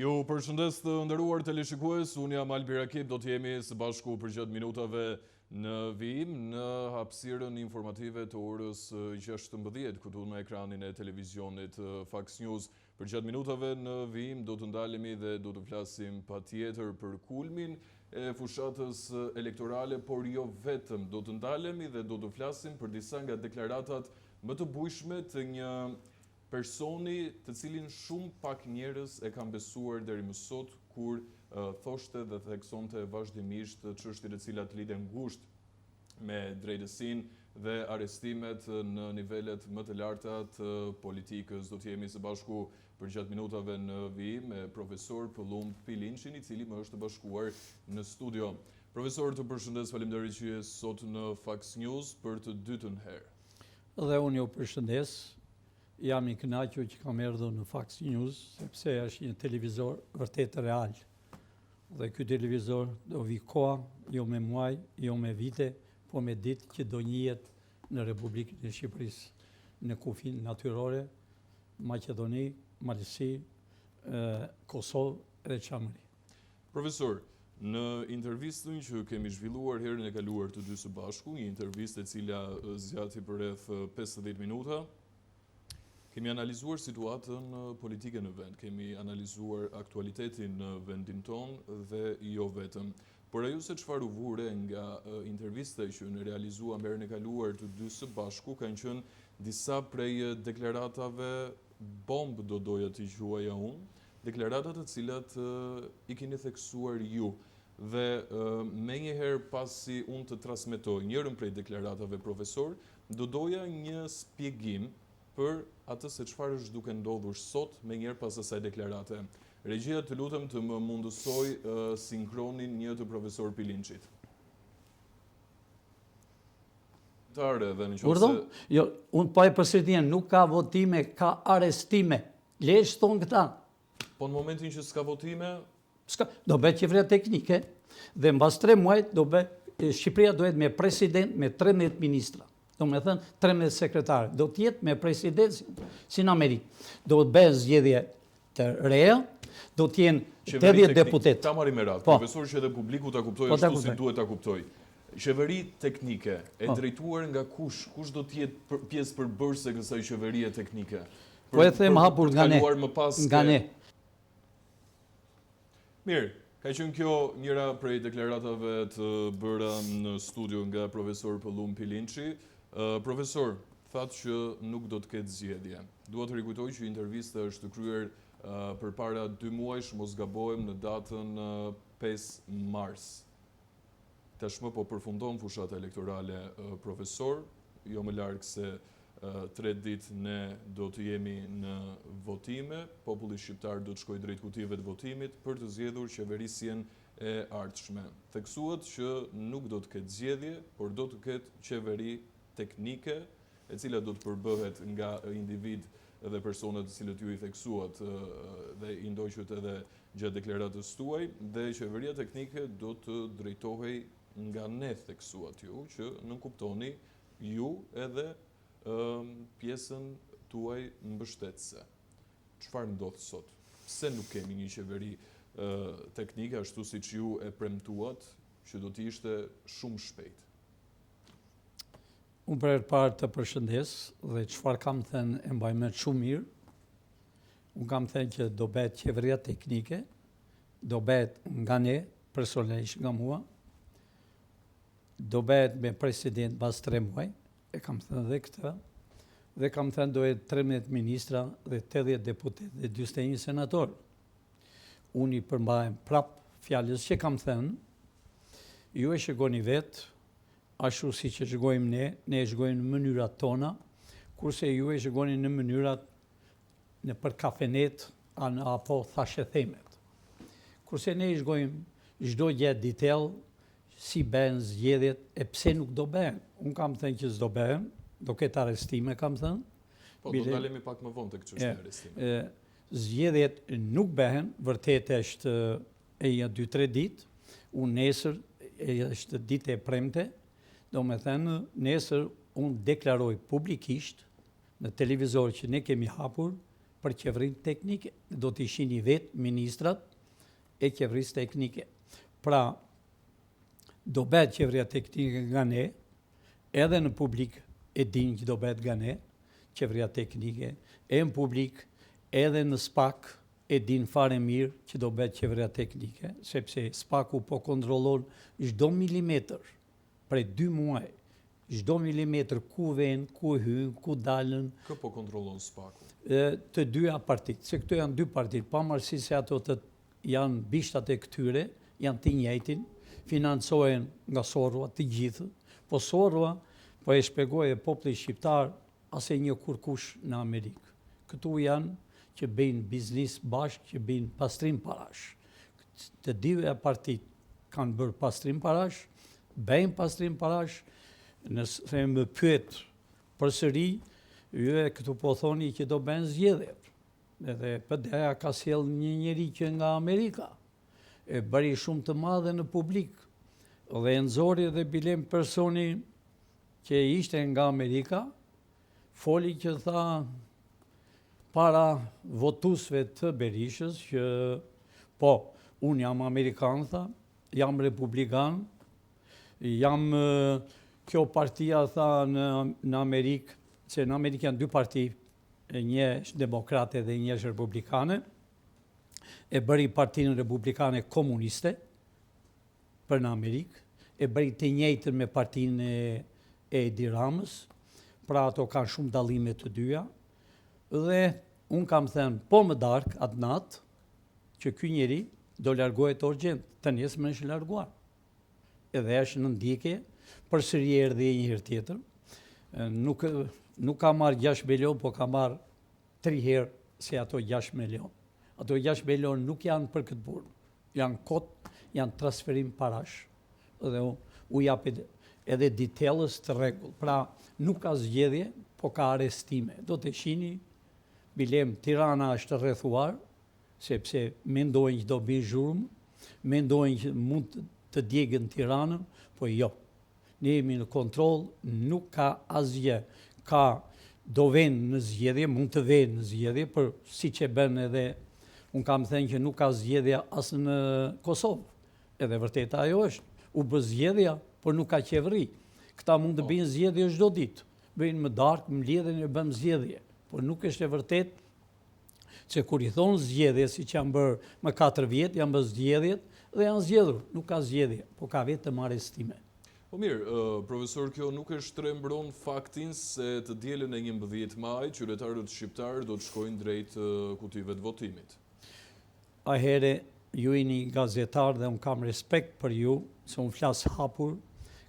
Ju përshëndes të nderuar teleshikues, unë jam Albi Rakip, do të jemi së bashku për gjatë minutave në vijim në hapësirën informative të orës 16 këtu në ekranin e televizionit Fox News. Për gjatë minutave në vijim do të ndalemi dhe do të flasim patjetër për kulmin e fushatës elektorale, por jo vetëm. Do të ndalemi dhe do të flasim për disa nga deklaratat më të bujshme të një personi të cilin shumë pak njerëz e kanë besuar deri më sot kur thoshte dhe theksonte vazhdimisht çështjet e cilat lidhen ngushtë me drejtësinë dhe arrestimet në nivelet më të larta të politikës. Do të jemi së bashku për gjatë minutave në vijim me profesor Pëllumb Pilincin, i cili më është bashkuar në studio. Profesor, të përshëndes, faleminderit që je sot në Fox News për të dytën herë. Dhe unë ju përshëndes. Jam i kënaqur që kam erdhur në Fox News, sepse është një televizor vërtet real. Dhe ky televizor do vi koha, jo me muaj, jo me vite, po me ditë që do njihet në Republikën e Shqipërisë, në kufin natyrore, Maqedoni, Malësi, Kosovë dhe Çamëri. Profesor, në intervistën që kemi zhvilluar herën e kaluar të dy së bashku, një intervistë e cila zgjati për rreth 50 minuta, kemi analizuar situatën politike në vend, kemi analizuar aktualitetin në vendin tonë dhe jo vetëm. Por ajo se çfarë u vure nga intervista që në realizua herën e kaluar të dy së bashku kanë qenë disa prej deklaratave bomb, do doja t'i quaja unë, deklaratat të cilat i keni theksuar ju. Dhe me njëherë pasi unë të transmetoj njërën prej deklaratave, profesor, do doja një spjegim për atë se çfarë është duke ndodhur sot me njëherë pas asaj deklarate. Regjia, të lutem të më mundësoj sinkronin një të profesor Pilincit. Jo, unë pa e përsëritjen, nuk ka votime, ka arestime. Lesh thonë këta. Po në momentin që s'ka votime? Do bëhet qeveria teknike dhe mbas 3 muaj Shqipëria do jetë me president me 13 ministra. Do me thënë 13 sekretarë. Do t'jetë me presidencin si në Amerikë. Do të bëhet zgjedhje të reja, do t'jenë 80 deputet. Ta marrim me radhë, profesor, që edhe publiku ta kuptoj ashtu si duhet ta kuptoj. Qeveri teknike e drejtuar nga kush? Kush do t'jetë pjesë përbërëse kësaj qeverie teknike? Po e them hapur nga ne. Mirë, ka qenë kjo njëra prej deklaratave të bëra në studio nga profesor Pëllumb Pilinci. Profesor, thatë që nuk do të ketë zgjedhje. Dua të rikujtoj që intervista është kryer përpara 2 muajsh, mos gabohem, në datën 5 mars. Tashmë po përfundon fushata elektorale, profesor, jo më larg se 3 ditë ne do të jemi në votime, populli shqiptar do të shkojë drejt kutive të votimit për të zgjedhur qeverisjen e ardhshme. Theksuat që nuk do të ketë zgjedhje, por do të ketë qeveri teknike, e cila do të përbëhet nga individ dhe personat të cilët ju i theksuat dhe i ndoqët edhe gjatë deklaratës tuaj, dhe qeveria teknike do të drejtohej nga ne, theksuat ju, që nuk kuptoni ju edhe pjesën tuaj mbështetëse. Çfarë ndodh sot? Pse nuk kemi një qeveri teknike ashtu siç ju e premtuat që do të ishte shumë shpejt? Unë për parë të përshëndes dhe çfarë kam thënë e mbaj mend shumë mirë. Unë kam thënë që do bëhet qeveria teknike, do bëhet nga ne, personalisht nga mua, do bëhet me president pas 3 muaj, e kam thënë dhe këtë, dhe kam thënë do jetë 13 ministra dhe 80 deputet dhe 41 senator. Unë i përmbahem prap fjalës që kam thënë, ju e shikoni vetë, ashtu si që shkojmë ne e shkojmë në mënyrat tona, kurse ju e shkojnë në mënyrat në për kafenet apo thashe themet. Kurse ne e shkojmë çdo gjë detail, si bëhen zgjedhjet e pse nuk do bëhen. Unë kam thënë që s'do bëhen, do ketë arrestime, kam thënë. Po, do dalemi pak më vonë tek çështja e arrestimit. Zgjedhjet nuk bëhen, vërtet është e 2-3 ditë, unë nesër është ditë e premte. Do me thënë, nesër unë deklaroj publikisht në televizor që ne kemi hapur për qeverinë teknike, do të ishin i vetë ministrat e qeverisë teknike. Pra, do bëhet qeveria teknike nga ne, edhe në publik e din që do bëhet nga ne, qeveria teknike, e në publik, edhe në SPAK e din fare mirë që do bëhet qeveria teknike, sepse SPAK-u po kontrollon çdo milimetër prej 2 muaj, çdo milimetër ku vjen, ku hyn, ku dalën. Kë po kontrollon SPAK-u? Të dyja partitë, se këto janë 2 partitë, pavarësisht se ato të janë bishtat e këtyre, janë të njëjtin, financohen nga Sorrua të gjithë, po Sorrua po e shpjegoi popullit shqiptar as e një kurkush në Amerikë. Këtu janë që bëjnë biznis bashkë, që bëjnë pastrim parash. Të dyja partitë kanë bërë pastrim parash, bëjnë pastrim parash, nëse më pyet përsëri, ju këtu po thoni që do bëjnë zgjedhje. Edhe PD-ja ka sjell një njeri që nga Amerika, e bëri shumë të madhe në publik, dhe e nxori dhe bilem personi që ishte nga Amerika, foli që tha para votuesve të Berishës që po, unë jam Amerikan, tha, jam Republikan, jam kjo partia, tha, në Amerikë, se në Amerikë janë 2 parti, një është demokrate dhe një është republikane, e bëri partinë republikane komuniste për në Amerikë, e bëri të njëjtën me partinë e Edi Ramës, pra ato kanë shumë dallime të dyja, dhe unë kam thënë po më darkë atë natë që ky njeri do largohet urgjent, të nesër është larguar. Edhe është në ndjekje, përsëri erdhi një herë tjetër. Nuk ka marrë 6 milion, po ka marrë 3 herë se ato 6 milion. Ato 6 milion nuk janë për këtë burë, janë kot, janë transferim parash. Dhe u japi edhe detailës të rregull. Pra, nuk ka zgjedhje, po ka arestime. Do të shihni, bilem Tirana është rrethuar, sepse mendojnë që do bëjë zhurmë, mendojnë që mund të djegën Tiranën, po jo. Ne jemi në kontroll, nuk ka asgjë. Do vënë në zgjedhje, mund të vënë në zgjedhje, për siç e bën edhe, unë kam thënë që nuk ka zgjedhja as në Kosovë. Edhe vërtet ajo është, u bë zgjedhja, por nuk ka qeveri. Këta mund të bëjnë zgjedhje çdo ditë. Bëjnë më darkë, më lidhen e bëm zgjedhje. Por nuk është e vërtet që kur i thonë zgjedhje, si që janë bërë më 4 vjetë, janë bërë zgjedhjet dhe janë zgjedhur. Nuk ka zgjedhje, po ka vetëm arestime. Po mirë, profesor, kjo nuk e shtrembron faktin se të dielën e 11 maj, qytetarët shqiptarë do të shkojnë drejt kutive të votimit. A here, ju jeni gazetar dhe unë kam respekt për ju, se unë flas hapur,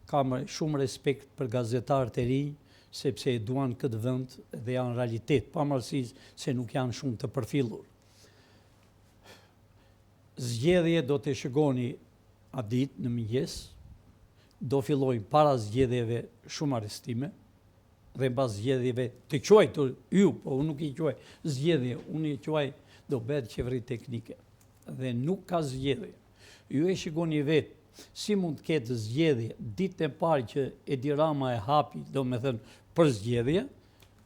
kam shumë respekt për gazetarët e rinj, sepse e duan këtë vend dhe janë realitet, pavarësisht se nuk janë shumë të përfillur. Zgjedhje do të shkoni atë ditë në mëngjes, do fillojnë para zgjedhjeve shumë arestime, dhe pas zgjedhjeve të quajtur ju, po unë nuk i quaj zgjedhje, unë i quaj do bëhet qeveri teknike, dhe nuk ka zgjedhje. Ju e shikoni vetë, si mund të ketë zgjedhje ditën e parë që Edi Rama e hapi, do me thënë për zgjedhje,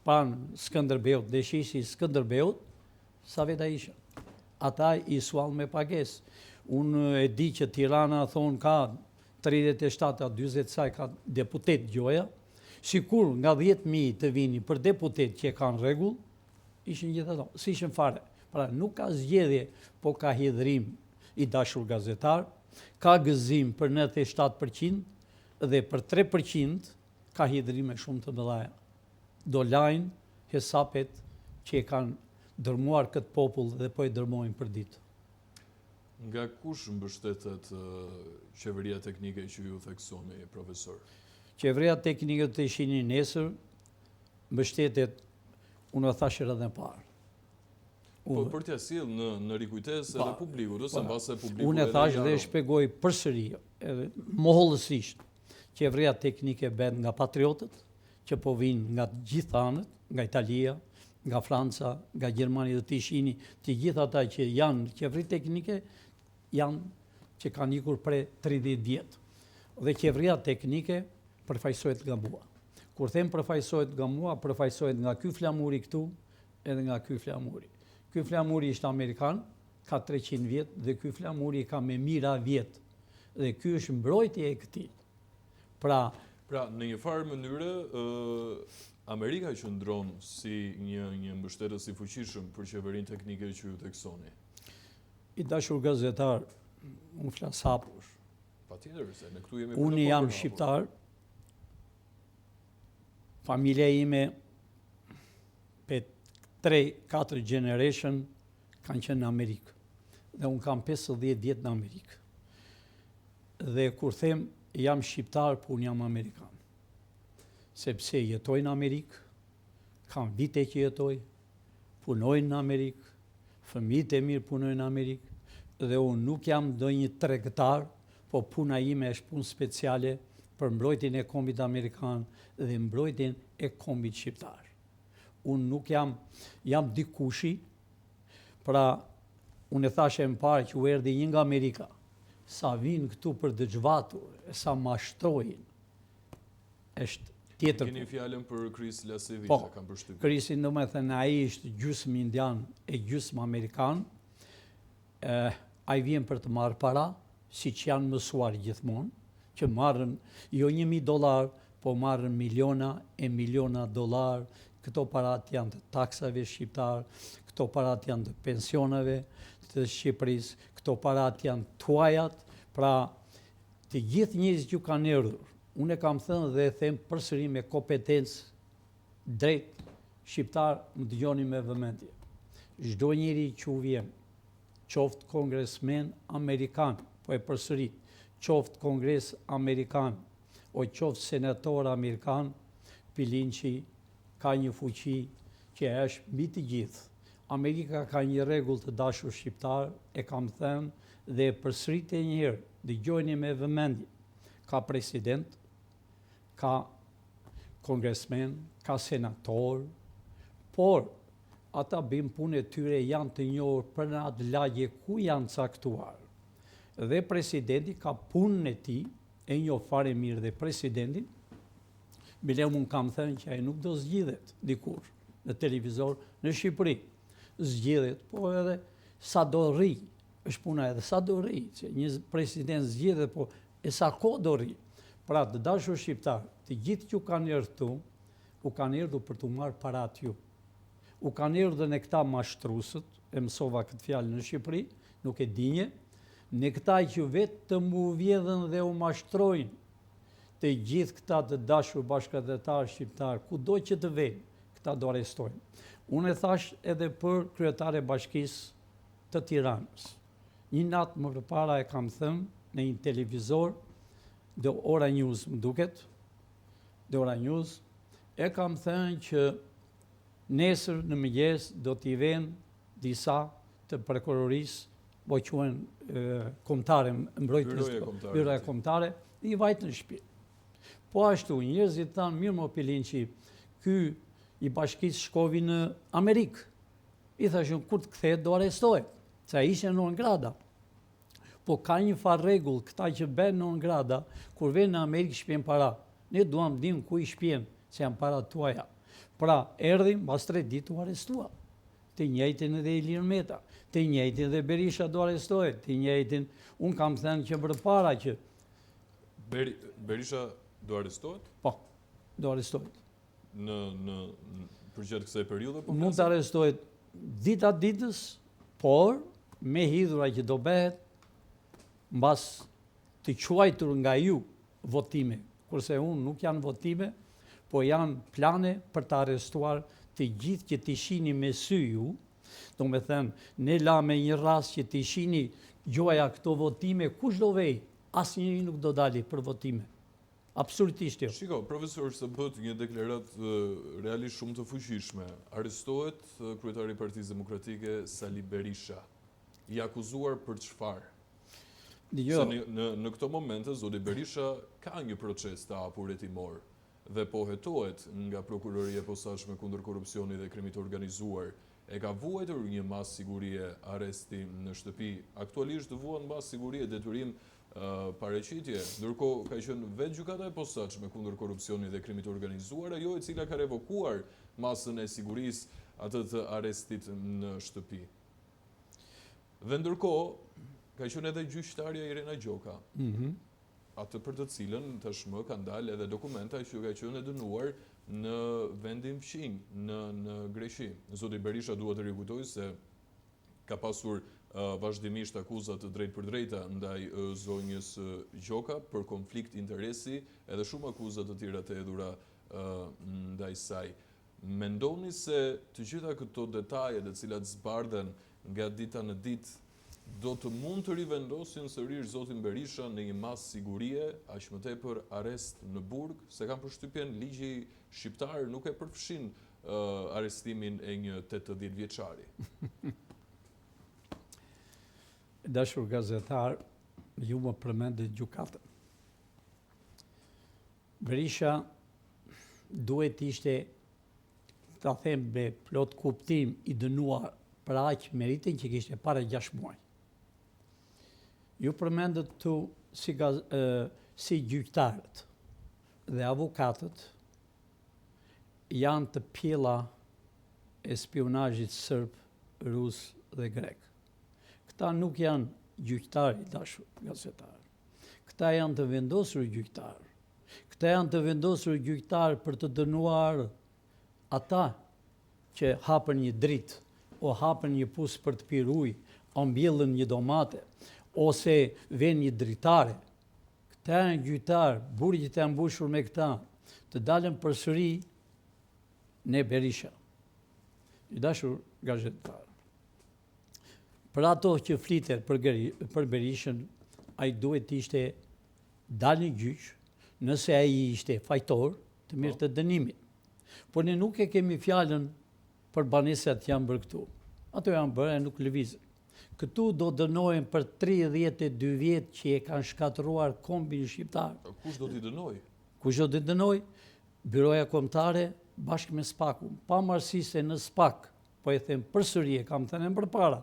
pranë Skënderbeut, dhe shishi Skënderbeut, sa veta isha. Ata i suall me pagesë. Unë e di që Tirana thonë ka 37 a 40 saj ka deputet gjoja, sikur nga 10.000 të vini për deputet që kanë rregull, ishin gjithë ato, si ishin fare. Pra nuk ka zgjedhje, po ka hidhrim i dashur gazetar, ka gëzim për 97% dhe për 3% ka hidhrime shumë të mëdha. Do lajnë hesapet që e kanë dërmuar këtë popull dhe po e dërmojnë për ditë. Nga kush mbështetet qeveria teknike që ju theksoni, profesor? Qeveria teknike të shihni nesër mbështetet, unë e thash edhe më parë. Po për t'ia sjell në rikujtesë edhe publikut, ose mbase publiku. Unë e thash dhe e shpjegoj përsëri, edhe mohollësisht, qeveria teknike bën nga patriotët, që po vinë nga gjithë anët, nga Italia, nga Franca, nga Gjermania, dhe të shihni të gjithë ata që janë qeveri teknike, janë që kanë ikur pre 30 vjetë. Dhe qeveria teknike përfaqësohet nga mua. Kur them përfaqësohet nga mua, përfaqësohet nga ky flamuri këtu, edhe nga ky flamuri. Ky flamuri ishte Amerikan, ka 300 vjet dhe ky flamuri ka me mijëra vjet. Dhe ky është mbrojtje e këtij. Pra, në një farë mënyrë, Amerika qëndron si një mbështetës i fuqishëm për qeverinë teknike që ju theksoni. I dashur gazetar, unë flas hapur. Patjetër, se ne këtu jemi. Unë jam shqiptar. Familja ime për 3-4 generation kanë qenë në Amerikë. Dhe unë kam 50 vjet në Amerikë. Dhe kur them jam shqiptar, po unë jam Amerikan. Sepse jetoj në Amerikë, kam vite që jetoj, punojnë në Amerikë, fëmijët e mirë punojnë në Amerikë, dhe unë nuk jam ndonjë tregtar, po puna ime është punë speciale për mbrojtjen e kombit amerikan dhe mbrojtjen e kombit shqiptar. Unë nuk jam dikushi, pra unë e thashe më parë që u erdhi një nga Amerika, sa vinë këtu për dëgjvatur, sa mashtrojnë, është tjetër. Keni fjalën për Chris Lascivita, Po, kam përshtypjen. Chrisin do me thënë, ai është gjysmë indian e gjysmë amerikan, ai vjen për të marrë para, si që janë mësuar gjithmonë, që marrën jo $1.000, po marrën miliona e miliona dollar. Këto parat janë të taksave shqiptar, këto parat janë të pensionave të Shqipërisë, këto parat janë tuajat, pra të gjithë njerëzit që kanë erdhur. Unë e kam thënë dhe e them përsëri me kompetencë drejt shqiptar, më dëgjoni me vëmendje. Çdo njeri që u vjen, qoftë kongresmen amerikan, po e përsërit, qoftë kongres amerikan, o qoftë senator amerikan, Pilinçi ka një fuqi që është mbi të gjithë. Amerika ka një rregull të dashur shqiptar, e kam thënë dhe përsërit e një herë, dëgjoni me vëmendje. Ka president, ka kongresmen, ka senator, por ata bim punë e tyre janë të njohur për në atë lagje ku janë caktuar. Dhe presidenti ka punën e tij, e njoh fare mirë dhe presidentin, bile unë kam thënë që ai nuk do zgjidhet dikur në televizor në Shqipëri. Zgjidhet, po edhe sa do rri, është puna edhe sa do rri, që një president zgjidhet, po e sa kohë do rri. Pra të dashur shqiptar, të gjithë që kanë erdhur këtu, u kanë erdhur për të marrë parat ju. U kanë erdhur në këta mashtrusët, e mësova këtë fjalë në Shqipëri, nuk e dinje, në këta që vetë të mu vjedhen dhe u mashtrojnë, të gjithë këta të dashur bashkëdhetar shqiptar, kudo që të vejnë, këta do arrestojnë. Unë e thash edhe për kryetare bashkisë të Tiranës. Një natë më përpara e kam thënë në një televizor, dhe Ora News më duket, dhe Ora News, e kam thënë që nesër në mëngjes do t'i vënë disa të prokurorisë, po quhen kombëtare, mbrojtës, byroja kombëtare, i vajtë në shtëpi. Po ashtu, njerëzit thanë, mirë mo Pilinçi, ky i bashkisë shkovi në Amerikë. I thashun, kur të kthehet do arrestohet, se ai ishte non grata. Po ka një farë rregull, këta që bën non grata, kur vjen në Amerikë shpjen para. Ne duam dim ku i shpjen, se janë para tuaja. Pra, erdhim, pas 3 ditë u arrestua. Të njëjtin edhe Ilir Meta, të njëjtin edhe Berisha do arrestohet, të njëjtin, unë kam thënë që përpara që... Berisha do arrestohet? Po, do arrestohet. Përgjatë kësaj periudhe? Mund të arrestohet dita ditës, por me hidhura që do bëhet mbas të quajtur nga ju votime, kurse unë nuk janë votime, po janë plane për të arrestuar të gjithë që t'i shini me sy ju, do me thënë, ne la me një rast që t'i shini gjoja këto votime, kush do vej? Asnjëri nuk do dali për votime. Absolutisht jo. Shiko, profesor, se bët një deklarat realisht shumë të fuqishme. Arrestohet kryetari i Partisë Demokratike Sali Berisha. I akuzuar për çfarë? Se në këto momente, zoti Berisha ka një proces të hapur hetimor dhe po hetohet nga prokuroria e posaçme kundër korrupsionit dhe krimit të organizuar. E ka vuajtur një mas sigurie arresti në shtëpi. Aktualisht vuan mas sigurie detyrim pareqitje, ndërkohë ka qenë vetë gjykata e posaçme kundër korrupsionit dhe krimit të organizuar, ajo e cila ka revokuar masën e sigurisë atë të arrestit në shtëpi. Dhe ndërkohë, ka qenë edhe gjyqtarja Irena Gjoka, atë për të cilën tashmë kanë dalë edhe dokumenta që ka qenë e dënuar në vendin fqinj, në Greqi. Zoti Berisha duhet të rikujtoj se ka pasur vazhdimisht akuzat të drejt për drejta ndaj zonjës Gjoka për konflikt interesi, edhe shumë akuzat të tjera të hedhura ndaj saj. Mendoni se të gjitha këto detaje të cilat zbardhen nga dita në ditë do të mund të rivendosin sërish zotin Berisha në një mas sigurie, aq më tepër arrest në burg, se kam përshtypjen ligji shqiptar nuk e përfshin arrestimin e një 80 vjeçari. Dashur gazetar, ju më përmendit gjykatën. Berisha duhet ishte, ta them me plot kuptim, i dënuar për aq meritin që kishte para 6 muaj. Ju përmendët tu si gjyqtarët dhe avokatët janë të pjella e spionazhit serb, rus dhe grek. Këta nuk janë gjyqtarë, dashur gazetar. Këta janë të vendosur gjyqtarë. Këta janë të vendosur gjyqtarë për të dënuar ata që hapën një dritë, o hapën një pus për të pirë ujë, o mbjellën një domate, ose vjen një dritare. Këta janë gjyqtarë, burgjet janë mbushur me këta, të dalën përsëri në Berisha. I dashur gazetar. Për ato që flitet për Berishën, ai duhet ishte dalë në gjyq, nëse ai ishte fajtor, të mirë të dënimit. Por ne nuk e kemi fjalën për banesat janë bërë këtu. Ato janë bërë e nuk lëvizën. Këtu do dënohen për 32 vjet që e kanë shkatëruar kombin shqiptar. Kush do t'i dënoj? Kush do t'i dënoj? Byroja kombëtare bashkë me SPAK-un. Pavarësisht se në SPAK, po e them përsëri, kam thënë më përpara,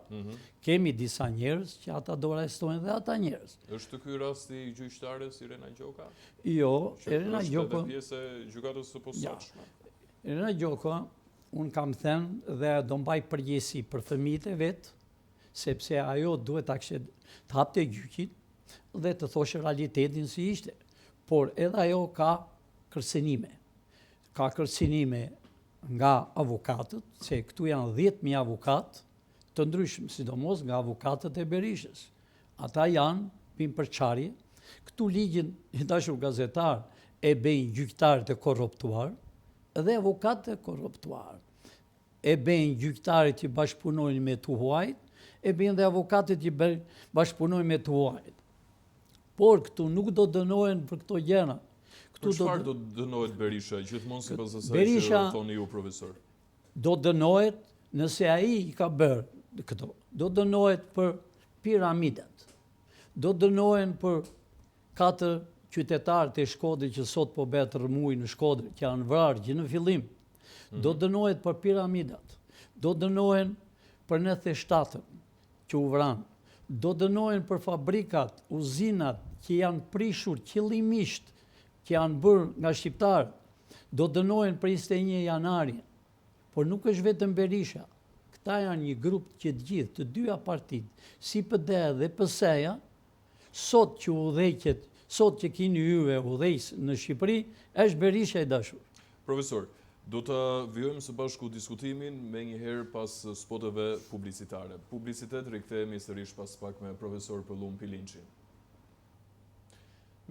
kemi disa njerëz që ata do arrestojnë dhe ata njerëz. Është ky rasti i gjyqtares Irena Gjoka? Jo, Irena Gjoka. Është pjesë e gjykatës së posaçme. Irena Gjoka, unë kam thënë dhe do mbaj përgjegjësi për fëmijët e vet, sepse ajo duhet të hapte gjyqin dhe të thoshte realitetin si ishte. Por edhe ajo ka kërcënime. Ka kërcënime nga avokatët, se këtu janë 10.000 avokatë të ndryshëm, sidomos nga avokatët e Berishës. Ata janë pinë përçarje. Këtu ligjin, i dashur gazetar, e bëjnë gjyqtarët e korruptuar dhe avokatët e korruptuar. E bëjnë gjyqtarët që bashkëpunojnë me të huajt, e bëjnë dhe avokatët që bashkëpunojnë me të huajt. Por këtu nuk do dënohen për këto gjëra. Për çfarë do dënohet Berisha, gjithmonë sipas asaj Berisha që thoni ju, profesor? Do dënohet nëse ai i ka bërë këto. Do dënohet për piramidat. Do dënohen për 4 qytetarët e Shkodrës që sot po bëhet rrëmuj në Shkodrë, që janë vrarë që në fillim. Do dënohet për piramidat. Do dënohen për 97-ën që u vranë. Do dënohen për fabrikat, uzinat që janë prishur qëllimisht, që janë bërë nga shqiptarë, do dënohen për 21 janarin. Por nuk është vetëm Berisha. Këta janë një grup që të gjithë, të dyja partitë, si PD dhe PS-ja, sot që udhëheqet, sot që keni juve udhëheqës në Shqipëri, është Berisha i dashur. Profesor, do të vijojmë së bashku diskutimin me një herë pas spoteve publicitare. Publicitet, rikthehemi sërish pas pak me profesor Pëllum Pilincin.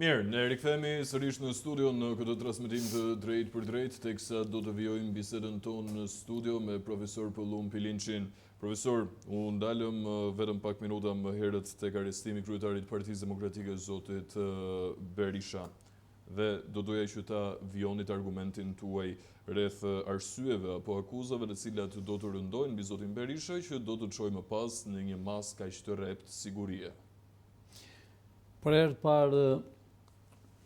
Mirë, ne rikthehemi sërish në studio në këtë transmetim të drejt për drejt, teksa do të vijojmë bisedën tonë në studio me profesor Pëllum Pilincin. Profesor, u ndalëm vetëm pak minuta më herët tek arrestimi i kryetarit Partisë Demokratike zotit Berisha. Dhe do doja që ta vijonit argumentin tuaj rreth arsyeve apo akuzave të cilat do të rëndojnë mbi zotin Berisha që do të çojë më pas në një mas kaq të rrept sigurie. Për herë të parë,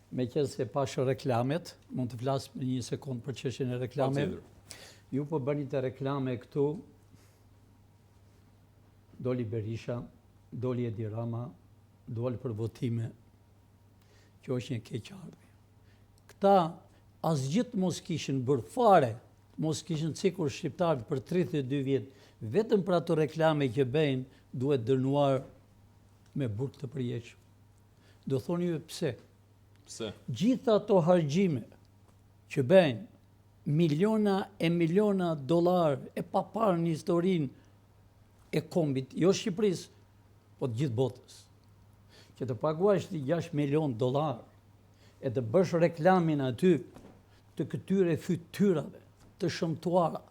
me qenë se pashë reklamet, mund të flas për një sekond për çështjen e reklameve. Ju po bëni të reklame këtu, doli Berisha, doli Edi Rama, doli për votime, që është një keqardhje. Këta asgjë mos kishin bërë fare mos kishin cikur shqiptarët për 32 vjet, vetëm për ato reklame që bëjnë, duhet dënuar me burg të përjetshëm. Do thoni ju pse? Pse? Gjitha ato harxhime që bëjnë, miliona e miliona dollar e paparë në historinë e kombit, jo Shqipërisë, po të gjithë botës. Që të paguash ti 6 milion dollar e të bësh reklamin aty të këtyre fytyrave të shëmtuara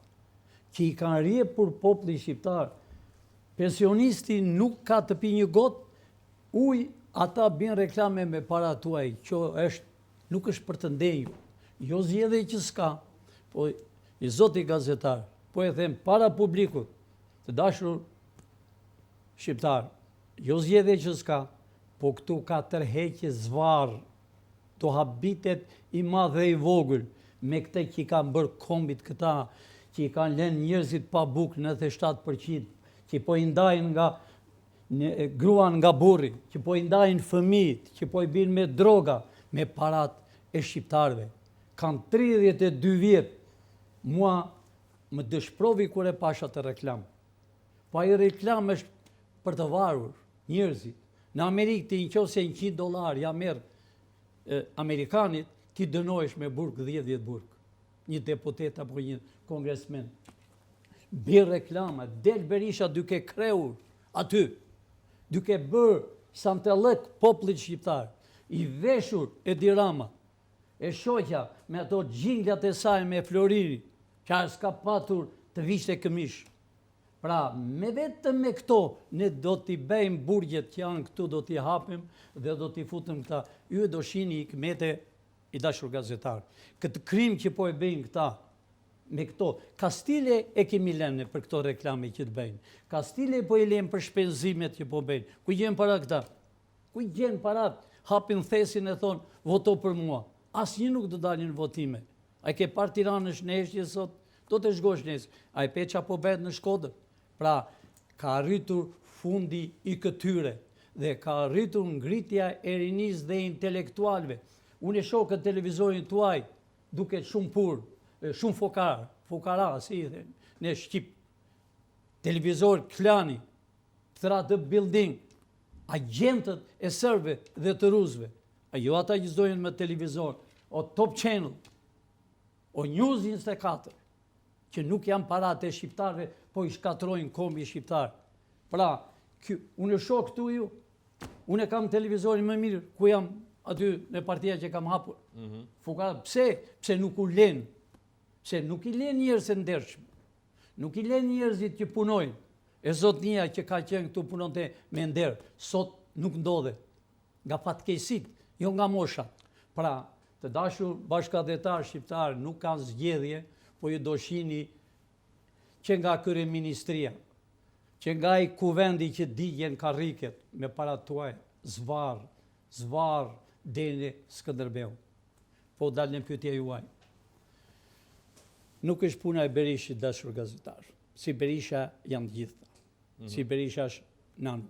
që i kanë rrjepur populli shqiptar. Pensionisti nuk ka të pi një gotë ujë, ata bën reklame me para tuaj, që nuk është për të ndenjur. Jo zgjedhje që s'ka, po i zoti gazetar, po e them para publikut, të dashur shqiptar, jo zgjedhje që s'ka, po këtu ka tërheqje zvarr, do habitet i madh dhe i vogël, me këte që i kanë bërë kombit këta, që i kanë lënë njerëzit pa bukë 97%, që po i ndajnë nga gruan nga burri, që po i ndajnë fëmijët, që po i binë me droga, me parat e shqiptarëve. Kanë 32 vjet, mua më dëshprovi kur e pasha të reklam. Po ai reklam është për të varur njerëzit. Në Amerikë ti nëse $100 ja merr amerikanit, ti dënohesh me burg 10 vjet burg. Një deputet apo një kongresmen. Bën reklama, del Berisha duke kreur aty, duke bërë santellëk popullit shqiptar, i veshur Edi Rama, e shoqja me ato gjinglat e saj me Florini, që s'ka patur të vishte këmish. Pra, me vetëm me këto, ne do t'i bëjmë burgjet që janë këtu, do t'i hapim dhe do t'i futëm këta. Ju e do shini i këmete i dashur gazetar. Këtë krim që po e bëjnë këta, me këto, ka stile e kemi lënë për këto reklame që të bëjnë. Ka stile po e lënë për shpenzimet që po bëjnë. Ku gjen para këta? Ku gjen parat? Hapin thesin e thonë, voto për mua. Asnjë nuk do dalin votime. A ke parë Tiranës neshje sot? Do të shkosh nesër. A e peqa po bëhet në Shkodër? Pra, ka arritur fundi i këtyre dhe ka arritur ngritja e rinisë dhe intelektualve. Unë e shoh këtë televizorin tuaj, duket shumë pur, shumë fokara, si i dhe në Shqip. Televizor Klani, Thratë Building, agentët e sërbe dhe të rusëve. A jo ata që zdojnë me televizor, o Top Channel, o News 24, që nuk janë parate e shqiptarve, po i shkatrojnë kombi shqiptar. Pra, unë e shoh këtu ju, unë e kam televizorin më mirë, ku jam aty në partia që kam hapur. Fukara, pse nuk u len? Pse nuk i len njerëz e ndershëm? Nuk i len njerëzit që punojnë. E zotnia që ka qenë këtu punonte me nder, sot nuk ndodhe. Nga fatkeqësit, jo nga moshat. Pra, të dashur bashkëdhetar shqiptar nuk kanë zgjedhje, po ju do shihni që nga kryeministria, që nga i kuvendi që digjen karriket me para tuaj, zvarr deri Skënderbeu. Po dalën pyetja juaj. Nuk është puna e Berishit, dashur gazetar. Si Berisha janë të gjitha. Si Berisha është Nanu,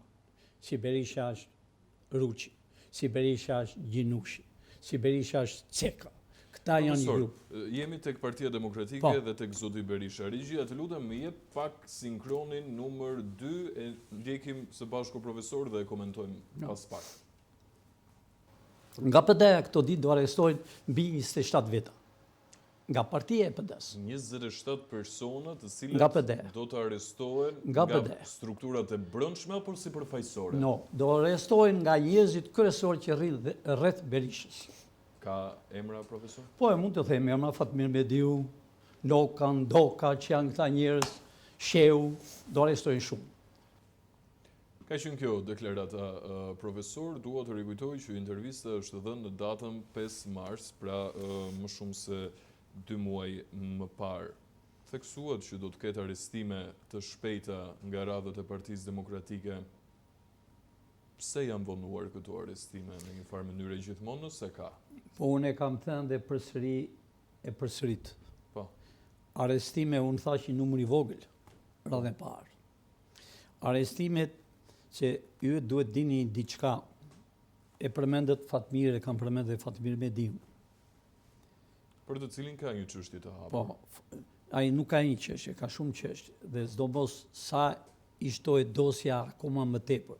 si Berisha është Ruçi, si Berisha është Gjinushi, si Berisha është Ceka. Këta janë një grup. Jemi tek Partia Demokratike dhe tek zoti Berisha. Regjia, të lutem më jep pak sinkronin numër 2 e ndjekim së bashku profesor dhe e komentojmë pas pak. Nga PD-ja këto ditë do arrestojnë mbi 27 veta. Nga partia e PD-s. 27 persona të cilët do të arrestohen nga strukturat e brendshme apo si përfaqësore? No, do arrestohen nga njerëzit kryesorë që rrin rreth Berishës. Ka emra, profesor? Po, e mund të them emra, Fatmir Mediu, Noka, Ndoka, që janë këta njerëz, Sheu, do arrestojnë shumë. Ka qenë kjo deklarata, profesor, dua të rikujtoj që intervista është dhënë në datën 5 mars, pra më shumë se 2 muaj më parë. Theksuat që do të ketë arrestime të shpejta nga radhët e Partisë Demokratike. Pse janë vonuar këto arrestime në një farë mënyrë gjithmonë nëse ka? Po unë e kam thënë dhe përsëri e përsërit. Po. Arrestime unë thash një numër i vogël, radhën e parë. Arrestimet që ju duhet dini diçka, e përmendet Fatmir, e kam përmendet dhe Fatmir Mediu. Për të cilin ka një çështje të hapur. Po, ai nuk ka një çështje, ka shumë çështje dhe sidomos sa i shtohet dosja akoma më tepër.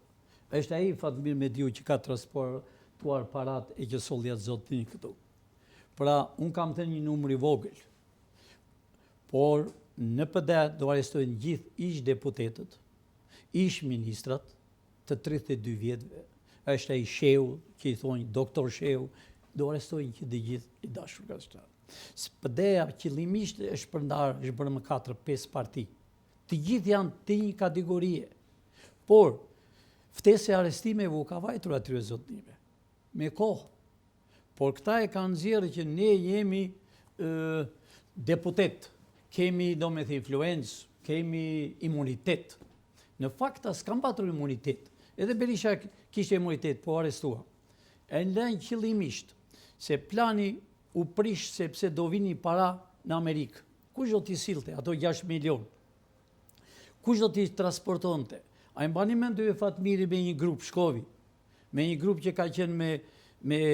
Është ai Fatmir Mediu që ka transportuar parat e që solli zotin këtu. Pra, unë kam thënë një numër i vogël, por në PD do arrestojnë gjithë ish deputetët, ish ministrat të 32 vjetëve. Është ai Sheu, që i thonë doktor Sheu, do arrestojnë që dhe gjithë i dashur gazetar. PD-ja qëllimisht është përndarë, është bërë më 4-5 parti. Të gjithë janë të një kategorie. Por, ftesë e arrestimeve u ka vajtur atyre zotnime, me kohë. Por këta e kanë nxjerrë që ne jemi deputet, kemi do me thë influencë, kemi imunitet. Në fakt as kam patur imunitet. Edhe Berisha kishte imunitet, po arrestua. E ndën qëllimisht se plani u prish sepse do vini para në Amerikë. Kush do t'i sillte ato 6 milion? Kush do t'i transportonte? A i mbani mendoj Fatmiri me një grup shkovi, me një grup që ka qenë me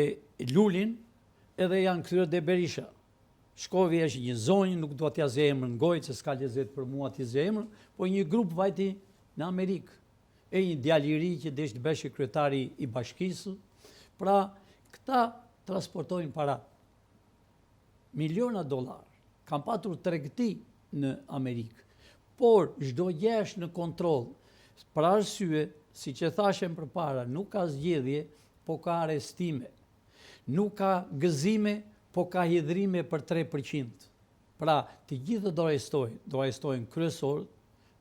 Lulin, edhe janë këtyre dhe Berisha. Shkovi është një zonjë, nuk do t'ja ze emër në gojë, që s'ka lezet për mua t'i ze emër, po një grup vajti në Amerikë. E një djaliri që deshtë beshë kryetari i bashkisë, pra këta transportojnë para. Miliona dollar, kam patur tregti në Amerikë, por çdo gjë është në kontroll. Për arsye, si që thashem përpara, nuk ka zgjedhje, po ka arrestime. Nuk ka gëzime, po ka hidhrime për 3%. Pra, të gjithë do arrestojnë kryesorët.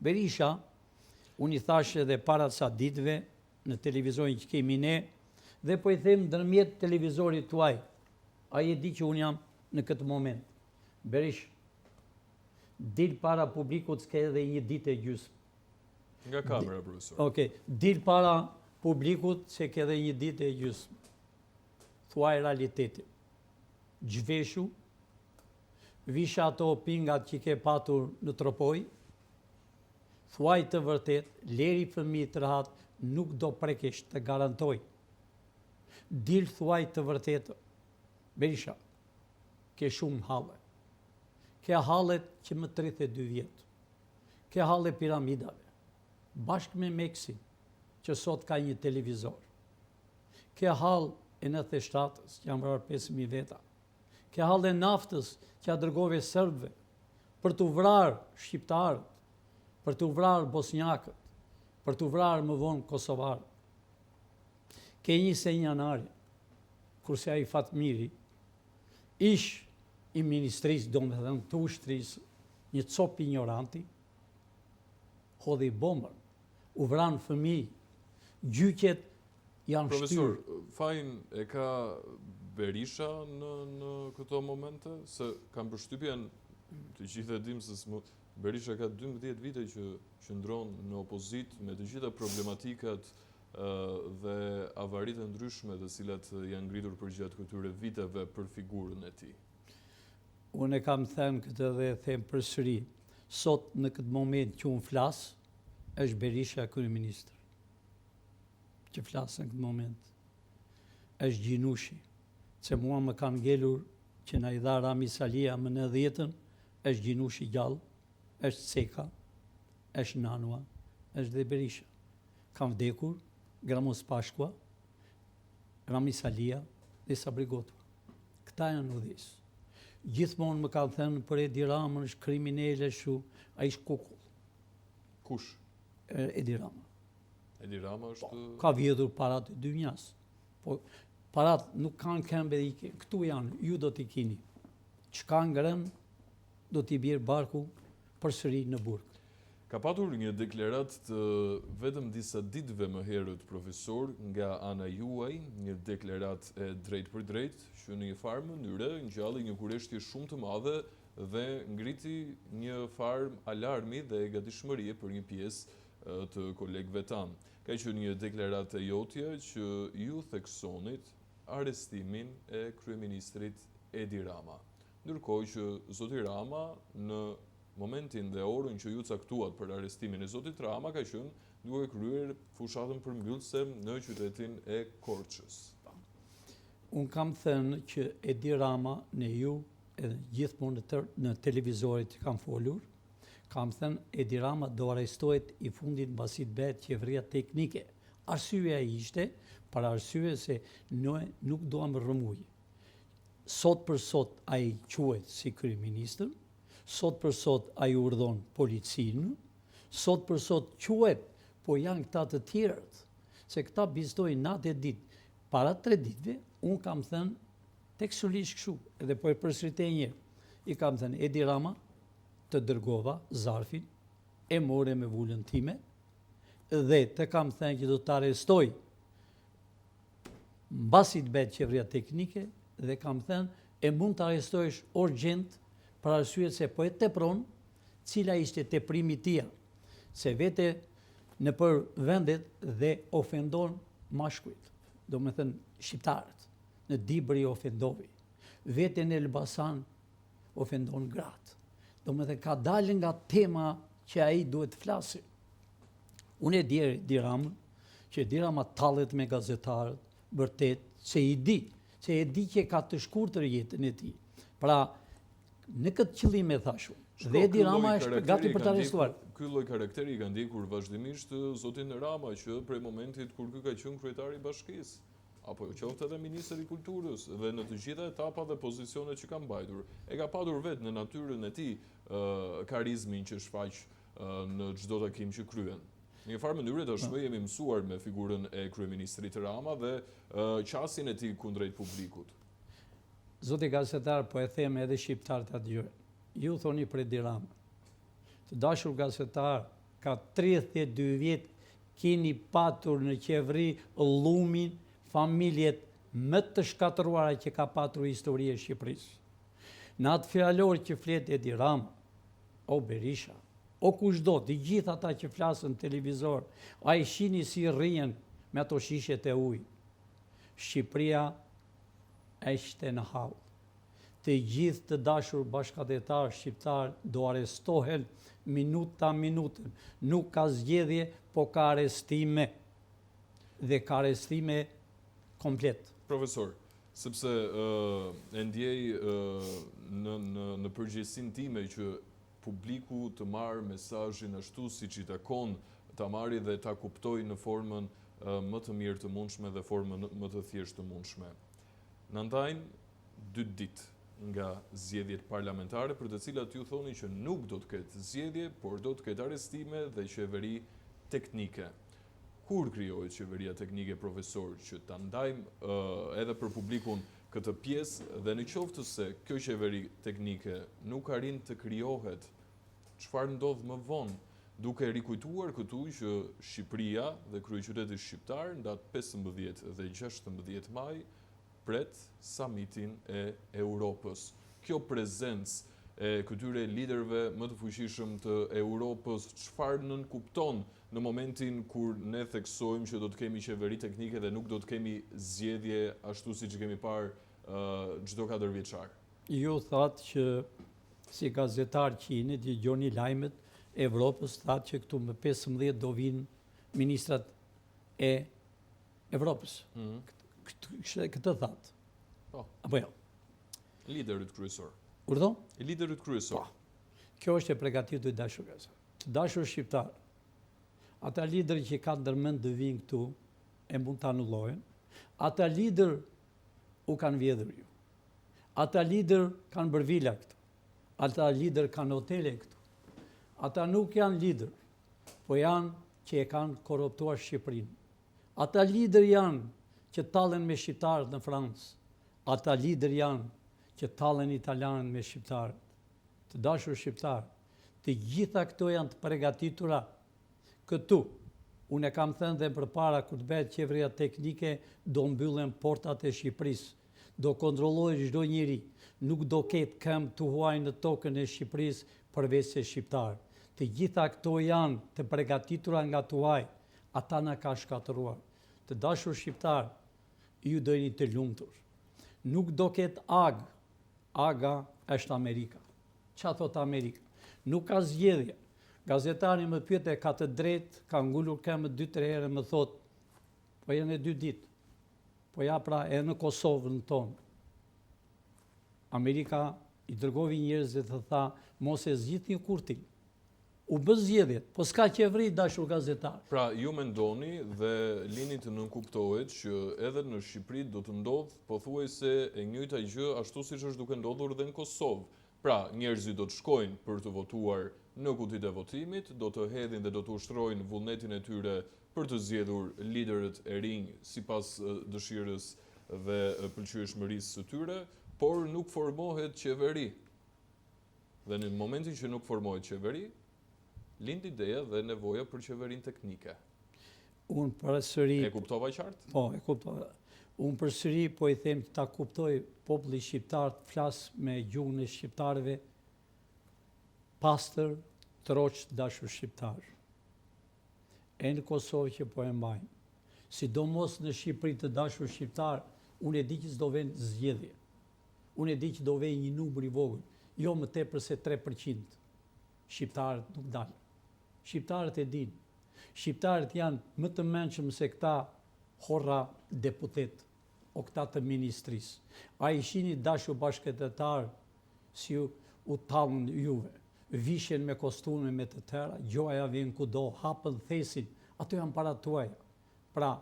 Berisha, unë i thash edhe para sa ditëve në televizorin që kemi ne, dhe po i them ndërmjet televizorit tuaj. Ai e di që unë jam në këtë moment. Berisha, dil para publikut s'ke edhe një ditë e gjysmë. Nga kamera, profesor. Okej, dil para publikut se ke edhe një ditë e gjysmë. Thuaj realitetin. Gjveshu, visha ato pingat që ke patur në tropoj, thuaj të vërtet, leri fëmijë të rahat nuk do prekesh, të garantoj. Dil thuaj të vërtet, Berisha, ke shumë halle. Ke hallet që më 32 vjetë. Ke halle piramidave. Bashkë me Meksin, që sot ka një televizor. Ke hall e në theshtatës, që jam vrarë 5.000 veta. Ke hall e naftës, që a dërgove sërbëve, për të vrarë shqiptarët, për të vrarë bosnjakët, për të vrarë më vonë kosovarët. Ke një senjanari, kurse a i Fatmiri, ish i ministrisë, do me thënë të ushtrisë, një cop ignoranti, hodhi bombër, u vranë fëmijë, gjyqet janë Profesor, shtyrë. fajin e ka Berisha në këto momente, se kam përshtypjen, të gjithë e dim se Berisha ka 12 vite që qëndron në opozit me të gjitha problematikat dhe avarit e ndryshme të cilat janë ngritur për gjatë këtyre viteve për figurën e tij. Unë e kam thënë këtë dhe them përsëri. Sot në këtë moment që unë flas, është Berisha kryeministër. Që flasë në këtë moment. Është Gjinushi. Se mua më kanë ngelur që na i dha Rami Salia më në 10-ën, është Gjinushi gjallë, është Ceka, është Nanua, është dhe Berisha. Kam vdekur Gramos Pashkua, Rami Salia dhe Sabri Gotua. Këta janë udhëheqës. Gjithmonë më kanë thënë për Edi Ramën, është kriminele shu, a ishtë kukull. Kush? Edi Rama. Edi Rama është... Ka vjedhur parat e dynjas. Po, parat nuk kanë këmbe dhe ike. Këtu janë, ju do t'i kini. Çka ngrën, do t'i bjerë barku për sëri në burg. Ka patur një deklarat të vetëm disa ditëve më herët, profesor, nga ana juaj, një deklarat e drejt për drejt, që në një farë mënyre ngjalli një kureshtje shumë të madhe dhe ngriti një farë alarmi dhe gatishmërie për një pjesë të kolegëve tanë. Ka qenë një deklarat e jotja që ju theksonit arrestimin e kryeministrit Edi Rama. Ndërkohë që zoti Rama në momentin dhe orën që ju caktuat për arrestimin e zotit Rama ka qenë duke kryer fushatën përmbyllëse në qytetin e Korçës. Unë kam thënë që Edi Rama në ju edhe gjithmonë në televizorit që kam folur, kam thënë Edi Rama do arrestohet i fundit mbasi të bëhet qeveria teknike. Arsyeja ishte për arsye se nuk duam rrëmuj. Sot për sot ai quhet si kryeministër, sot për sot ai urdhon policinë, sot për sot quhet, po janë këta të tjerët, se këta biztojnë natë e ditë. Para 3 ditëve, unë kam thënë tekstualisht kështu, edhe po e përsëritej një herë. I kam thënë Edi Rama, të dërgova zarfin, e more me vullën time, dhe të kam thënë që do të arrestoj mbasi të bëhet qeveria teknike, dhe kam thënë e mund të arrestojsh urgjent për arsye se po e tepron cila ishte teprimi tia, se vete në për vendet dhe ofendon mashkujt, do me thënë shqiptarët, në Dibri ofendovi, vete në Elbasan ofendon gratë, do me thënë ka dalë nga tema që ai duhet të flasë. Unë e di Ramën, që Edi Rama tallet me gazetarët, vërtet, se e di që ka të shkurtër jetën e tij. Pra, në këtë qëllim e thashu, dhe Edi Rama është gati për të arrestuar. Ky lloj karakteri ka ndjekur vazhdimisht zotin Rama, që prej momentit kur ky ka qenë kryetari i bashkisë, apo qoftë edhe ministri i kulturës, dhe në të gjitha etapat dhe pozicionet që ka mbajtur, e ka patur vetë në natyrën e tij karizmin që shfaq në çdo takim që kryen. Në një farë mënyrë tashmë jemi mësuar me figurën e kryeministrit Rama dhe qasjen e tij kundrejt publikut. Zoti gazetar, po e them edhe shqiptarët ta dëgjojnë. Ju thoni për Edi Rama. Të dashur gazetar, ka 32 vjet keni patur në qeveri llumin familjet më të shkatëruara që ka patur historia e Shqipërisë. Në atë fjalor që flet Edi Rama, o Berisha, o kushdo, të gjithë ata që flasën televizor, a i shini si rrien me ato shishet e ujë. Shqipëria është në hall. Të gjithë të dashur bashkëdhetar shqiptar do arrestohen minuta minutën. Nuk ka zgjedhje, po ka arrestime. Dhe ka arrestime komplet. Profesor, sepse e ndjej në përgjegjësinë time që publiku të marrë mesazhin ashtu siç i takon ta marrë dhe ta kuptojë në formën më të mirë të mundshme dhe formën më të thjeshtë të mundshme. Na ndajnë 2 ditë nga zgjedhjet parlamentare, për të cilat ju thoni që nuk do të ketë zgjedhje, por do të ketë arrestime dhe qeveri teknike. Kur krijohet qeveria teknike, profesor, që ta ndajmë edhe për publikun këtë pjesë, dhe në qoftë se kjo qeveri teknike nuk arrin të krijohet, çfarë ndodh më vonë, duke rikujtuar këtu që Shqipëria dhe kryeqyteti shqiptar ndatë 15 dhe 16 maj pret summitin e Europës. Kjo prezencë e këtyre liderëve më të fuqishëm të Europës, çfarë nënkupton në momentin kur ne theksojmë që do të kemi qeveri teknike dhe nuk do të kemi zgjedhje ashtu siç kemi parë çdo 4 vjeçar? Ju thatë që si gazetar që jeni dëgjoni lajmet e Evropës, thatë që këtu më 15 do vinë ministrat e Evropës. Këtë thatë. Apo jo? Liderit kryesor. Urdhon? Liderit kryesor. Kjo është e përgatitur të dashur gazetar. Të dashur shqiptar, ata liderë që kanë ndërmend të vinë këtu e mund të anullojnë, ata liderë u kanë vjedhur ju. Ata lider kanë bërë vila këtu. Ata lider kanë hotele këtu. Ata nuk janë lider, po janë që e kanë korruptuar Shqipërinë. Ata lider janë që tallen me shqiptarët në Francë. Ata lider janë që tallen italianët me shqiptarët. Të dashur shqiptarë, të gjitha këto janë të përgatitura këtu. Unë e kam thënë dhe përpara kur të bëhet qeveria teknike, do mbyllen portat e Shqipërisë. Do kontrollohet çdo njeri, nuk do ketë këmbë të huaj në tokën e Shqipërisë përveç se shqiptar. Të gjitha këto janë të përgatitura nga tuaj, ata na ka shkatëruar. Të dashur shqiptar, ju do jeni të lumtur. Nuk do ketë agë. Aga është Amerika. Çfarë thot Amerika? Nuk ka zgjedhje. Gazetari më pyete, ka të drejtë, ka ngulur këmbë 2-3 herë, më thot, po janë 2 ditë. Po ja pra e në Kosovën tonë. Amerika i dërgovi njerëzve të tha, mos e zgjidhni kurti. U bë zgjedhjet, po s'ka qeveri, dashur gazetar. Pra, ju mendoni dhe lini të nënkuptohet që edhe në Shqipëri do të ndodh pothuajse e njëjta gjë ashtu siç është duke ndodhur dhe në Kosovë. Pra, njerëzit do të shkojnë për të votuar në kutitë e votimit, do të hedhin dhe do të ushtrojnë vullnetin e tyre për të zgjedhur liderët e rinj sipas dëshirës dhe pëlqyeshmërisë së tyre, por nuk formohet qeveri. Dhe në momentin që nuk formohet qeveri, lind ideja dhe nevoja për qeverinë teknike. Unë përsëri... E kuptova qartë? Po, e kuptova. Unë përsëri po i them që ta kuptoj populli shqiptar të flas me gjuhën e shqiptarëve pastër, troç, dashur shqiptar. E në Kosovë që po e mbajnë. Sidomos në Shqipëri të dashur shqiptar, unë e di që s'do vjen zgjedhje. Unë e di që do vjen një numër i vogël, jo më tepër se 3%. Shqiptarët nuk dalin. Shqiptarët e dinë. Shqiptarët janë më të mençëm se këta horra deputet o këta të ministrisë. A i shini dashur bashkëtetar si u tallën juve. Vishen me kostume me të tëra, gjoja vjen kudo, hapën thesin, ato janë para tuaja. Pra,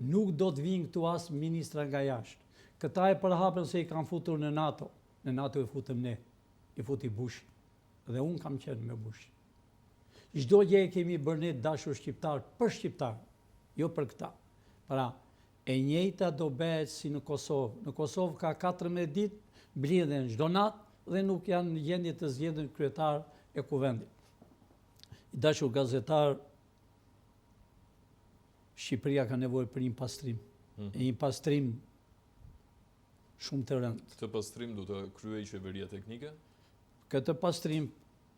nuk do të vinë këtu as ministra nga jashtë. Këta e përhapën se i kanë futur në NATO. Në NATO e futëm ne, i futi Bushi. Dhe unë kam qenë me Bushi. Çdo gjë e kemi bërë ne dashur shqiptar për shqiptar, jo për këta. Pra, e njëjta do bëhet si në Kosovë. Në Kosovë ka 14 ditë, blidhen çdo natë dhe nuk janë në gjendje të zgjedhin kryetar e kuvendit. I dashur gazetar, Shqipëria ka nevojë për një pastrim. E një pastrim shumë të rëndë. Këtë pastrim do të kryej qeveria teknike? Këtë pastrim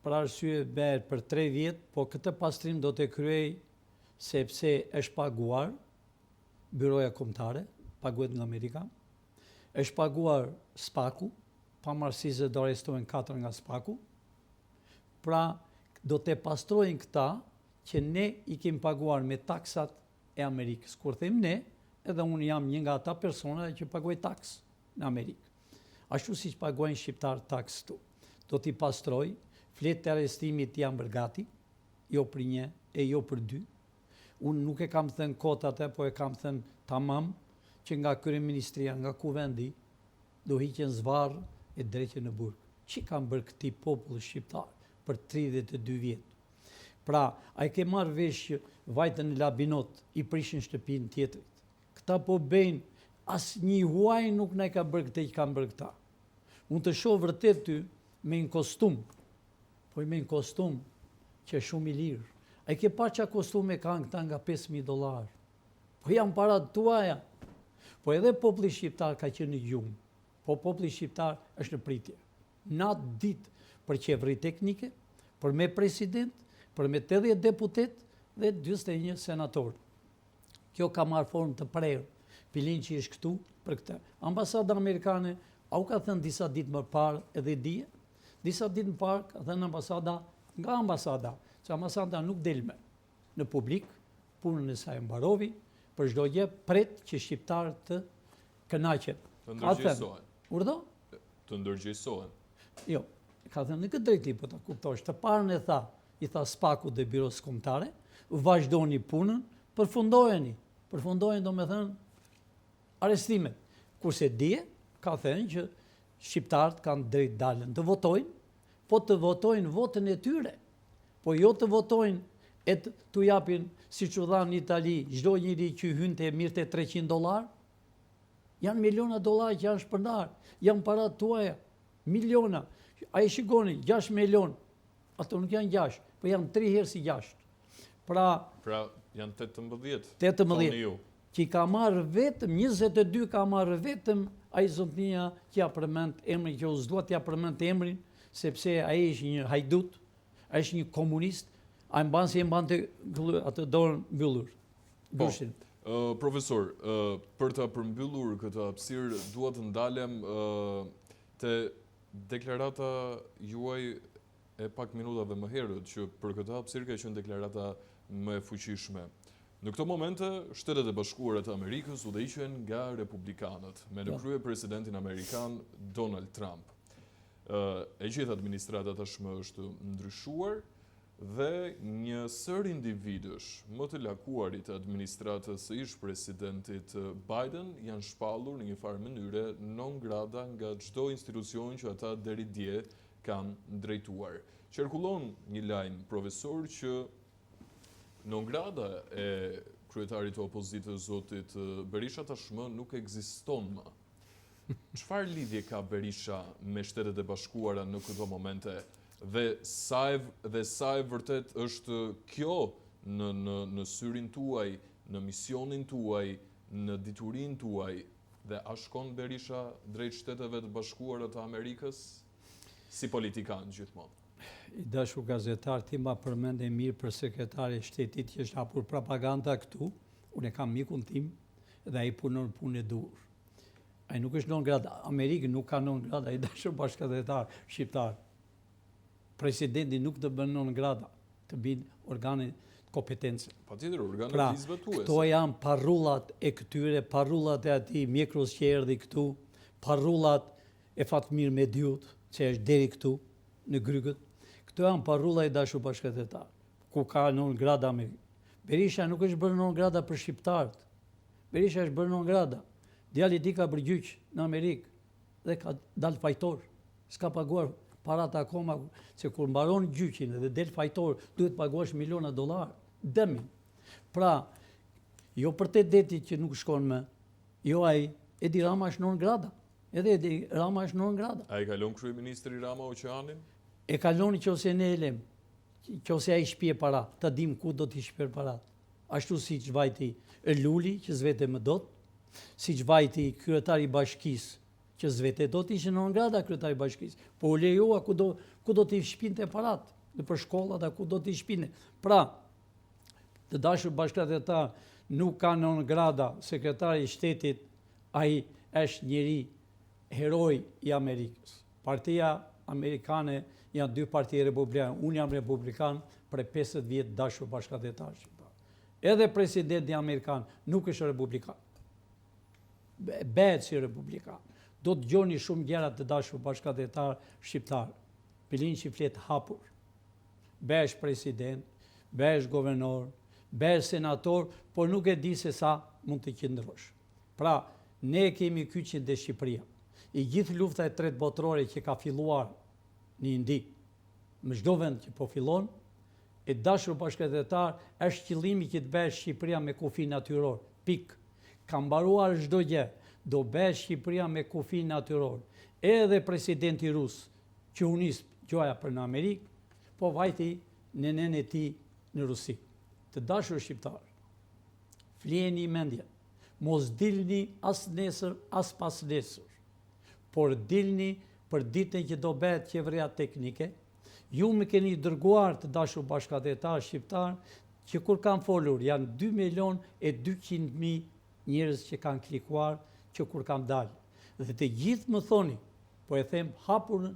për arsye bëhet për 3 vjet, po këtë pastrim do të kryej sepse është paguar Byroja Kombëtare, paguhet nga Amerika, është paguar SPAK-u, pavarësisht se do arrestohen 4 nga SPAK-u. Pra, do të pastrojnë këta që ne i kemi paguar me taksat e Amerikës. Kur them ne, edhe unë jam një nga ata persona që paguaj taks në Amerikë. Ashtu si që paguajnë shqiptar taks tu. Do t'i pastroj, fletë të arrestimit janë bërë gati, jo për një e jo për 2. Unë nuk e kam thënë kot atë, po e kam thënë tamam që nga kryeministria, nga kuvendi, do hiqen zvarr e dreqen në burg. Që kanë bërë këti popull shqiptar për 32 vjet? Pra, a i ke marrë vesh që vajtën në labinot, i prishin shtëpinë tjetrit. Këta po bëjnë, as një huaj nuk ne ka bërë këte që kanë bërë këta. Unë të shoh vërtet ty me një kostum, po me një kostum që është shumë i lirë. A i ke pa qa kostume kanë këta nga $5.000. Po janë para tuaja. Po edhe populli shqiptar ka qenë në gjumë. Po populli shqiptar është në pritje. Natë ditë për qeveri teknike, për me president, për me 80 deputet dhe 21 senator. Kjo ka marrë formë të prerë. Pilinçi është këtu për këtë. Ambasada amerikane, a u ka thënë disa ditë më parë edhe dije? Disa ditë më parë ka thënë ambasada, nga ambasada, që ambasada nuk delme në publik, punën e saj mbarovi, për çdo gjë pret që shqiptarët të kënaqen. Të ndërgjegjësohen. Urdhë? Të ndërgjegjësohen. Jo, ka thënë në këtë drejtim, po ta kuptosh. Të parën e tha, i tha SPAK-u dhe Byros Kombëtare, vazhdoni punën, përfundojeni. Përfundojeni do me thënë arrestimet. Kurse dje, ka thënë që shqiptarët kanë drejt dalën të votojnë, po të votojnë votën e tyre. Po jo të votojnë e të japin, si që dha në Itali, çdo njëri që hynte e mirte $300, janë miliona dollar që janë shpërndar, janë para tuaja, miliona. A i shikoni, 6 milion, ato nuk janë 6, po janë 3 herë si 6. Pra janë 18, 18, që i ka marrë vetëm, 22 ka marrë vetëm a i zotnia që ja përmend emrin, që u s'dua t'ja përmend emrin, sepse a i është një hajdut, a është një komunist, a i mban si e mban të atë dorën mbyllur. Bushin. Profesor, për të përmbyllur këtë hapësirë, dua të ndalem te deklarata juaj e pak minutave më herët, që për këtë hapësirë ka qenë deklarata më e fuqishme. Në këto momente, Shtetet e Bashkuara të Amerikës udhëhiqen nga republikanët, me në krye presidentin amerikan Donald Trump. E gjithë administrata tashmë është ndryshuar dhe një sër individësh më të lakuarit të administratës së ish presidentit Biden janë shpallur në një farë mënyre non grata nga çdo institucion që ata deri dje kanë drejtuar. Qarkullon një lajm, profesor, që non grata e kryetarit të opozitës zotit Berisha tashmë nuk ekziston më. Çfarë lidhje ka Berisha me Shtetet e Bashkuara në këto momente dhe sa e vërtet është kjo në syrin tuaj, në misionin tuaj, në diturinë tuaj dhe a shkon Berisha drejt Shteteve të Bashkuara të Amerikës si politikan gjithmonë? I dashur gazetar, ti ma përmende mirë për sekretari i shtetit që është hapur propaganda këtu. Unë e kam mikun tim dhe ai punon punë e dur. Ai nuk është non grata. Amerikë nuk ka non grata, i dashur bashkëdhetar shqiptar. Presidenti nuk të bën non grata, të binë organe kompetence. Patjetër, organet vizbetuese. Këto janë parrullat e këtyre, parrullat e atij mjekros që erdhi këtu, parrullat e Fatmir Mediut, që është deri këtu në Grykët. Këto janë parrulla i dashur bashkëdhetar, ku ka non grata me. Berisha nuk është bërë non grata për shqiptarët. Berisha është bërë non grata. Djali ti ka bërë gjyq në Amerikë dhe ka dalë fajtor. S'ka paguar parat akoma, se kur mbaron gjyqin dhe del fajtor, duhet paguash miliona dollar. Dëmin. Pra, jo për te deti që nuk shkon më, jo ai, Edi Rama është non grata. Edhe Edi Rama është non grata. A i kalon kryeministri Rama oqeanin? E kalon nëse ne e lem, nëse ai shpje para, ta dim ku do t'i shper parat. Ashtu si që vajti Luli, që zvete më dot, si që vajti kryetari i bashkisë, që zvete do t'i ishe non grata kryetari i bashkisë, po u lejoa ku do t'i shpinte parat, dhe për shkollat a ku do t'i shpinte. Pra, të dashur bashkëdhetar, nuk ka non grata sekretari i shtetit, ai është njeri heroj i Amerikës. Partia amerikane janë dy parti republikanë, unë jam republikan për 50 vjetë dashur bashkëdhetar shqiptar. Edhe presidenti amerikan nuk është republikan. Bëhet si republikan. Do të gjoni shumë gjëra të dashur bashkëdhetar shqiptar. Pilinçi flet hapur. Bëhesh president, bëhesh guvernor, bëhesh senator, por nuk e di se sa mund të qëndrosh. Pra, ne kemi kyçin dhe Shqipëria. I gjithë lufta e tretë botërore që ka filluar në Indi, më çdo vend që po fillon, e dashur bashkëdhetar, është qëllimi që të bëhet Shqipëria me kufi natyror. Pik. Ka mbaruar çdo gjë. Do bëhet Shqipëria me kufi natyror. Edhe presidenti rus, që u nis gjoja për në Amerikë, po vajti nenen e tij në Rusi. Të dashur shqiptar, flieni mendje. Mos dilni as nesër, as pas nesër, por dilni për ditën që do bëhet qeveria teknike. Ju më keni dërguar të dashur bashkëdhetar shqiptar, që kur kanë folur janë 2.200.000 njerëz që kanë klikuar, që kur kam dalë. Dhe të gjithë më thoni, po e them hapur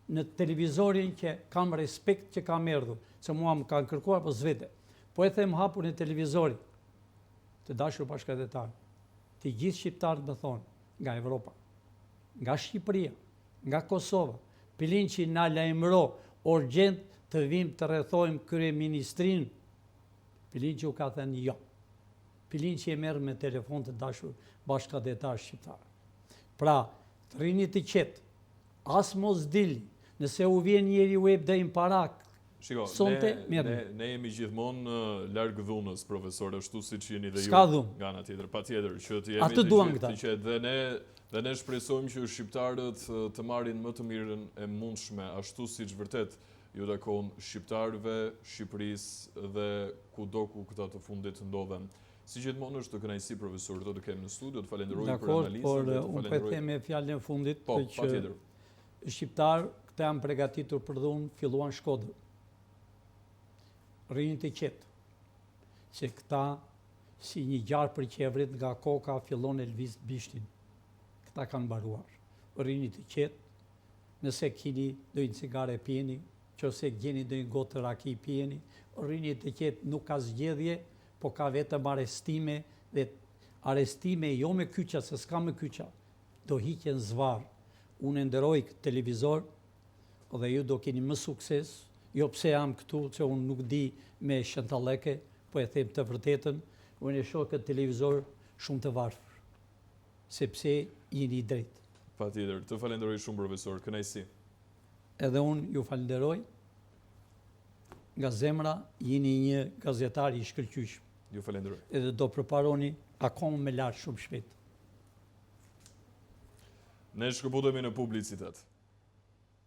në televizorin që kam respekt që kam erdhur, se mua më kanë kërkuar po zvete. Po e them hapur në televizorin, të dashur bashkëdhetar, të gjithë shqiptarët më thonë, nga Evropa, nga Shqipëria, nga Kosova, Pilinçi na lajmëro urgjent të vim të rrethojmë kryeministrinë. Pilinçi u ka thënë jo. Pilinçi e merr me telefon të dashur bashkëdhetar shqiptar. Pra, të rini të qetë, as mos dilni, nëse u vjen njeri u e bëjmë parak. Shiko, ne jemi gjithmonë larg dhunës, profesor, ashtu siç jeni dhe ju. S'ka dhunë. Nga ana tjetër, patjetër, që të jemi Atë duan këta. të qetë dhe ne shpresojmë që shqiptarët të marrin më të mirën e mundshme, ashtu siç vërtet ju takon shqiptarëve, Shqipërisë dhe kudo ku këta të fundit ndodhen. Si gjithmonë është të kënaqësi, profesor, të kemë në studio, të falenderoj për analizën. Por unë po them me fjalën e fundit patjetër. Shqiptar këta janë përgatitur për dhunë, filluan Shkodër. Rini të qetë, që këta si një gjarë për qevrit nga koka fillon e lviz bishtin. Këta kanë mbaruar. Rini të qetë, nëse kini dojnë cigare pjeni, që ose gjeni dojnë gotë raki pjeni, rini të qetë nuk ka zgjedhje, po ka vetëm arestime, dhe arestime jo me kyqa, se s'ka me kyqa, do hiqen zvarë. Unë e nderoj këtë televizor dhe ju do keni më sukses, jo pse jam këtu, që unë nuk di me shëntalleke, po e them të vërtetën, unë e shoh këtë televizor shumë të varfër, sepse jeni i drejtë. Patjetër, të falenderoj shumë profesor, kënaqësi. Edhe unë ju falenderoj, nga zemra jeni një gazetar i shkëlqyeshëm. Ju falenderoj. Edhe do përparoni akoma me lart shumë shpejt. Ne shkëputemi në publicitet.